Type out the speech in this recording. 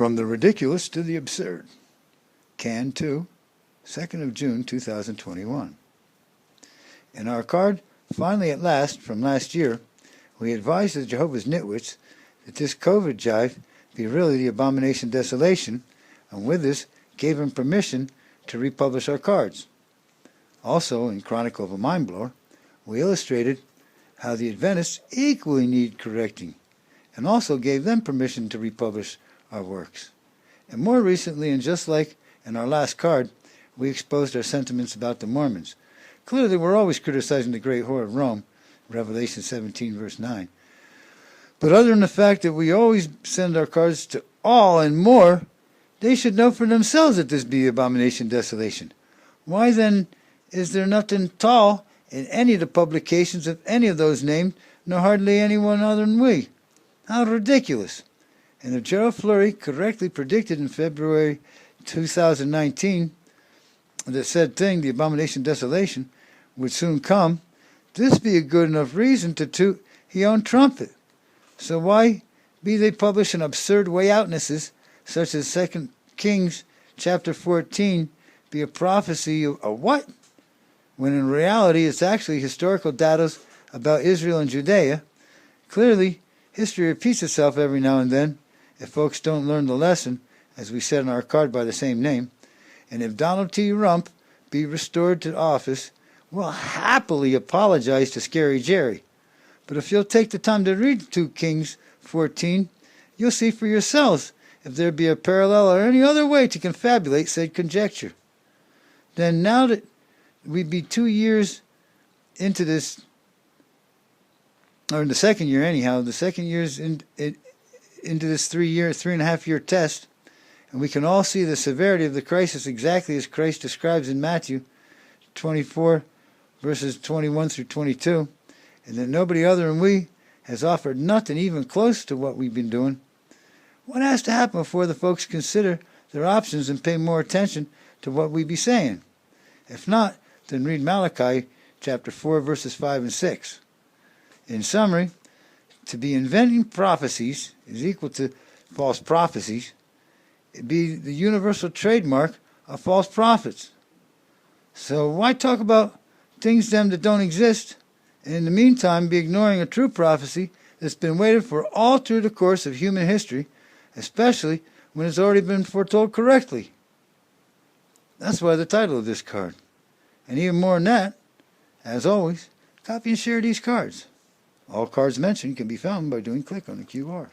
From the ridiculous to the absurd. Can 2, 2nd of June 2021. In our card, Finally at Last, from last year, we advised the Jehovah's Nitwits that this COVID jive be really the abomination desolation, and with this gave him permission to republish our cards. Also, in Chronicle of a Mind Blower, we illustrated how the Adventists equally need correcting, and also gave them permission to republish our works. And more recently, and just like in our last card, we exposed our sentiments about the Mormons. Clearly, we're always criticizing the great whore of Rome, Revelation 17, verse 9. But other than the fact that we always send our cards to all and more, they should know for themselves that this be abomination desolation. Why then is there nothing tall in any of the publications of any of those named, nor hardly anyone other than we? How ridiculous! And if Gerald Flurry correctly predicted in February 2019 that said thing, the abomination desolation, would soon come, this be a good enough reason to toot he own trumpet. So why be they publishing absurd way-outnesses such as 2 Kings chapter 14 be a prophecy of a what? When in reality it's actually historical data about Israel and Judea. Clearly, history repeats itself every now and then if folks don't learn the lesson, as we said in our card by the same name. And if Donald T. Rump be restored to office, we'll happily apologize to Scary Jerry. But if you'll take the time to read 2 Kings 14, you'll see for yourselves if there be a parallel or any other way to confabulate said conjecture. Then now that we be 2 years into this, or in the second year anyhow, the second year's into this 3.5 year test, and we can all see the severity of the crisis exactly as Christ describes in Matthew 24, verses 21 through 22, and that nobody other than we has offered nothing even close to what we've been doing. What has to happen before the folks consider their options and pay more attention to what we be saying? If not, then read Malachi chapter 4, verses 5 and 6. In summary, to be inventing prophecies is equal to false prophecies. It be the universal trademark of false prophets. So why talk about things them that don't exist, and in the meantime be ignoring a true prophecy that's been waited for all through the course of human history, especially when it's already been foretold correctly? That's why the title of this card. And even more than that, as always, copy and share these cards. All cards mentioned can be found by doing click on the QR.